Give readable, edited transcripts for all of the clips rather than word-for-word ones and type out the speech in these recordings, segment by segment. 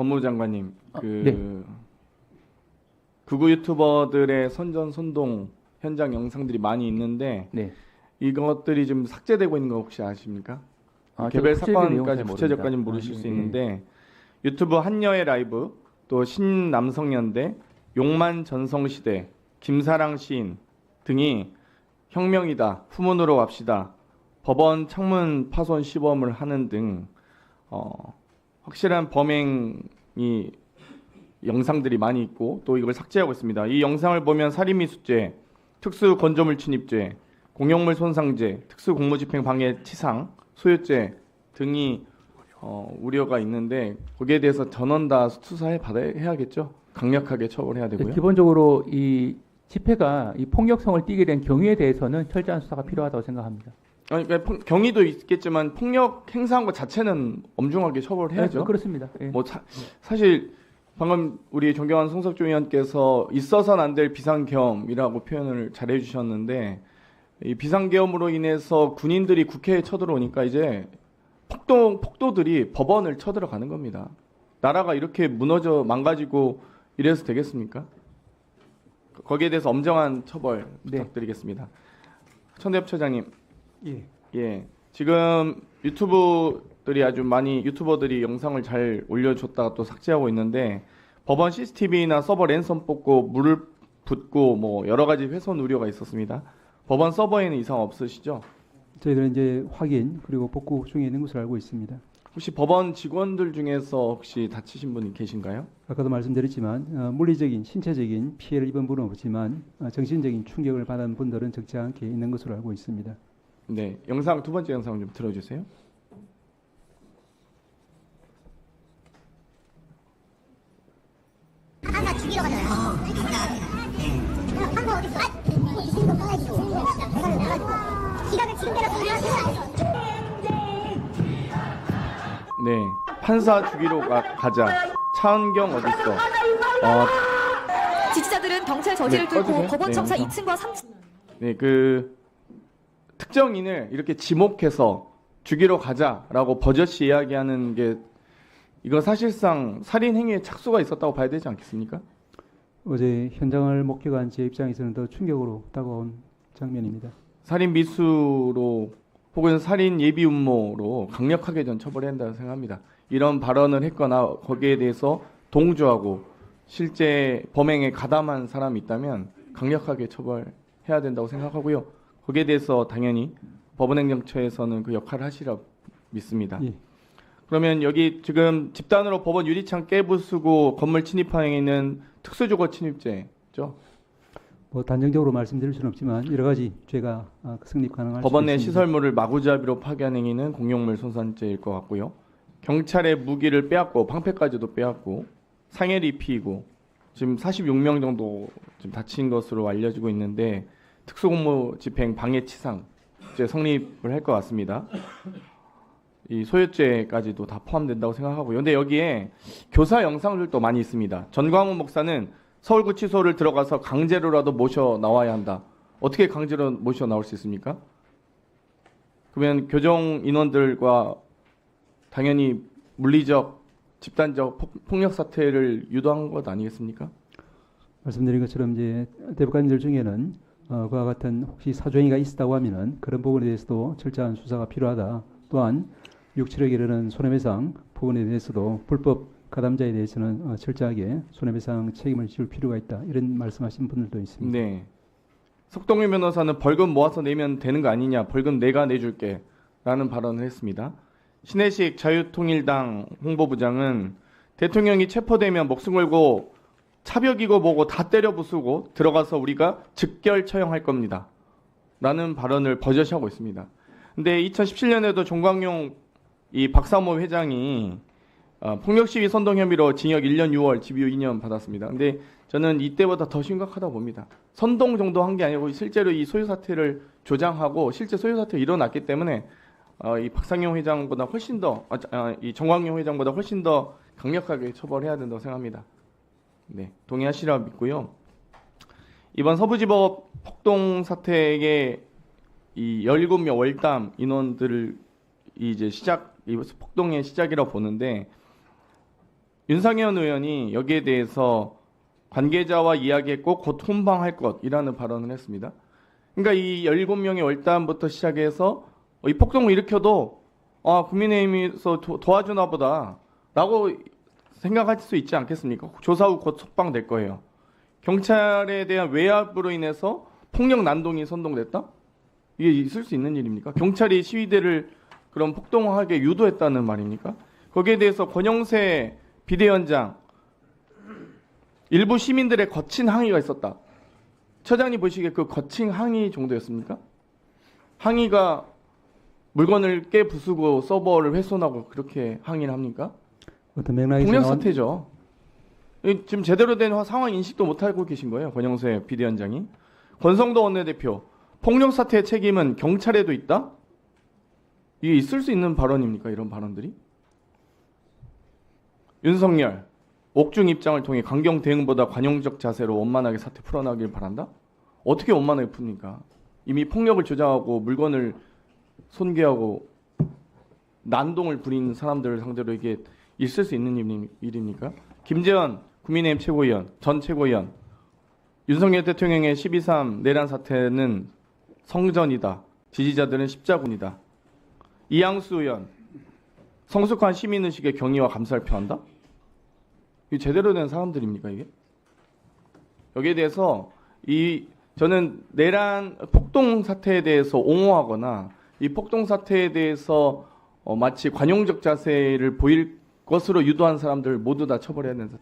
법무부 장관님, 네. 극우 유튜버들의 선전 선동 현장 영상들이 많이 있는데 네. 이것들이 좀 삭제되고 있는 거 혹시 아십니까? 제가 개별 구체적인 내용은 사건까지 잘 구체적까지는 모릅니다. 모르실 수 예. 있는데 유튜브 한여의 라이브, 또 신남성연대, 용만 전성시대, 김사랑 시인 등이 혁명이다, 후문으로 갑시다, 법원 창문 파손 시범을 하는 등 확실한 범행이 영상들이 많이 있고 또 이걸 삭제하고 있습니다. 이 영상을 보면 살인미수죄, 특수건조물 침입죄, 공용물 손상죄, 특수공무집행 방해 치상, 소유죄 등이 우려가 있는데 거기에 대해서 전원 다 수사해 해야겠죠. 강력하게 처벌해야 되고요. 기본적으로 이 집회가 이 폭력성을 띠게 된 경위에 대해서는 철저한 수사가 필요하다고 생각합니다. 아니, 그러니까 경위도 있겠지만 폭력 행사한 것 자체는 엄중하게 처벌해야죠. 네, 그렇습니다. 예. 뭐 사실 방금 우리 존경하는 송석주 의원께서 있어서는 안 될 비상계엄이라고 표현을 잘해 주셨는데 이 비상계엄으로 인해서 군인들이 국회에 쳐들어오니까 이제 폭도들이 법원을 쳐들어가는 겁니다. 나라가 이렇게 무너져 망가지고 이래서 되겠습니까? 거기에 대해서 엄정한 처벌 부탁드리겠습니다. 천대엽 처장님. 예. 지금 유튜버들이 영상을 잘 올려줬다가 또 삭제하고 있는데 법원 CCTV나 서버 랜선 뽑고 물을 붓고 뭐 여러 가지 훼손 우려가 있었습니다. 법원 서버에는 이상 없으시죠? 저희들은 이제 확인 그리고 복구 중에 있는 것으로 알고 있습니다. 혹시 법원 직원들 중에서 혹시 다치신 분이 계신가요? 아까도 말씀드렸지만 물리적인 신체적인 피해를 입은 분은 없지만 정신적인 충격을 받은 분들은 적지 않게 있는 것으로 알고 있습니다. 네, 두 번째 영상 좀 틀어주세요. 하나 죽이러 가잖아요. 한거 어디 있어? 이 친구 떠가지고 대사를 내가지고 지각을 지금대로 하면 네, 판사 죽이러 가자. 차은경 어디 있어? 지지자들은 경찰 저지를 뚫고 꺼주세요. 법원 청사 네, 2층과 3층 네, 특정인을 이렇게 지목해서 죽이러 가자라고 버젓이 이야기하는 게 이거 사실상 살인 행위에 착수가 있었다고 봐야 되지 않겠습니까? 어제 현장을 목격한 제 입장에서는 더 충격으로 다가온 장면입니다. 살인 미수로 혹은 살인 예비 음모로 강력하게 전 처벌해야 한다고 생각합니다. 이런 발언을 했거나 거기에 대해서 동조하고 실제 범행에 가담한 사람이 있다면 강력하게 처벌해야 된다고 생각하고요. 거기에 대해서 당연히 법원행정처에서는 그 역할을 하시라고 믿습니다. 예. 그러면 여기 지금 집단으로 법원 유리창 깨부수고 건물 침입한 행위는 특수주거 침입죄죠? 뭐 단정적으로 말씀드릴 수는 없지만 여러 가지 죄가 성립 가능할 법원 수 내 있습니다. 시설물을 마구잡이로 파괴한 행위는 공용물 손상죄일 것 같고요. 경찰의 무기를 빼앗고 방패까지도 빼앗고 상해를 입히고 지금 46명 정도 지금 다친 것으로 알려지고 있는데 특수공무집행 방해치상죄 성립을 할 것 같습니다. 이 소유죄까지도 다 포함된다고 생각하고요. 근데 여기에 교사 영상들도 많이 있습니다. 전광훈 목사는 서울구치소를 들어가서 강제로라도 모셔 나와야 한다. 어떻게 강제로 모셔 나올 수 있습니까? 그러면 교정 인원들과 당연히 물리적, 집단적 폭력 사태를 유도한 것 아니겠습니까? 말씀드린 것처럼 이제 대법관들 중에는 그와 같은 혹시 사조행위가 있었다고 하면은 그런 부분에 대해서도 철저한 수사가 필요하다. 또한 6, 7억에 이르는 손해배상 부분에 대해서도 불법 가담자에 대해서는 철저하게 손해배상 책임을 지울 필요가 있다. 이런 말씀하신 분들도 있습니다. 네. 석동일 변호사는 벌금 모아서 내면 되는 거 아니냐. 벌금 내가 내줄게. 라는 발언을 했습니다. 신혜식 자유통일당 홍보부장은 대통령이 체포되면 목숨 걸고 차벽이고 뭐고 다 때려 부수고 들어가서 우리가 즉결 처형할 겁니다. 라는 발언을 버젓이 하고 있습니다. 근데 2017년에도 종광용 이 박사모 회장이 폭력시위 선동 혐의로 징역 1년 6월, 집유 2년 받았습니다. 근데 저는 이때보다 더 심각하다고 봅니다. 선동 정도 한 게 아니고 실제로 이 소유 사태를 조장하고 실제 소유 사태가 일어났기 때문에 이 박상용 회장보다 훨씬 더 이 정광용 회장보다 훨씬 더 강력하게 처벌해야 된다고 생각합니다. 네, 동의하시라 믿고요. 이번 서부지법 폭동 사태의 이 17명 월담 인원들을 이제 이 폭동의 시작이라고 보는데 윤상현 의원이 여기에 대해서 관계자와 이야기했고 곧 훈방할 것이라는 발언을 했습니다. 그러니까 이 17명의 월담부터 시작해서 이 폭동을 일으켜도 국민의힘에서 도와주나 보다 라고 생각할 수 있지 않겠습니까? 조사 후 곧 석방될 거예요. 경찰에 대한 외압으로 인해서 폭력 난동이 선동됐다? 이게 있을 수 있는 일입니까? 경찰이 시위대를 그런 폭동하게 유도했다는 말입니까? 거기에 대해서 권영세 비대위원장 일부 시민들의 거친 항의가 있었다. 처장님 보시기에 그 거친 항의 정도였습니까? 항의가 물건을 깨부수고 서버를 훼손하고 그렇게 항의를 합니까? 어떤 맥락에서 폭력 나온 사태죠. 지금 제대로 된 상황 인식도 못하고 계신 거예요. 권영세 비대위원장이. 권성도 원내대표. 폭력 사태의 책임은 경찰에도 있다? 이게 있을 수 있는 발언입니까? 이런 발언들이? 윤석열. 옥중 입장을 통해 강경 대응보다 관용적 자세로 원만하게 사태 풀어나길 바란다? 어떻게 원만하게 풉니까? 이미 폭력을 조장하고 물건을 손괴하고 난동을 부린 사람들을 상대로 이게 있을 수 있는 일입니까? 김재원 국민의힘 최고위원, 전 최고위원, 윤석열 대통령의 12.3 내란 사태는 성전이다. 지지자들은 십자군이다. 이양수 의원, 성숙한 시민의식의 경의와 감사를 표한다? 이게 제대로 된 사람들입니까 이게? 여기에 대해서 저는 내란 폭동 사태에 대해서 옹호하거나 이 폭동 사태에 대해서 마치 관용적 자세를 보일 것으로 유도한 사람들 모두 다 처벌해야 된다.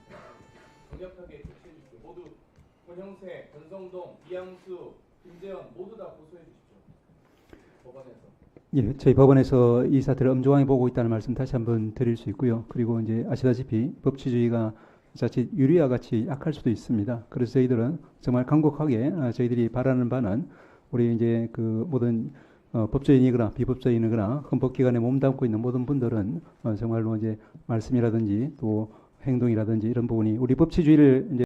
강력하게 조치해 주십시오. 모두 권형세, 권성동, 이양수, 김재원 모두 다 고소해 주십시오. 법원에서. 예, 저희 법원에서 이 사태를 엄중하게 보고 있다는 말씀 다시 한번 드릴 수 있고요. 그리고 이제 아시다시피 법치주의가 자칫 유리와 같이 약할 수도 있습니다. 그래서 저희들은 정말 강력하게 저희들이 바라는 바는 우리 이제 그 모든 법조인이거나 비법조인이거나 헌법기관에 몸담고 있는 모든 분들은 정말로 이제 말씀이라든지 또 행동이라든지 이런 부분이 우리 법치주의를 이제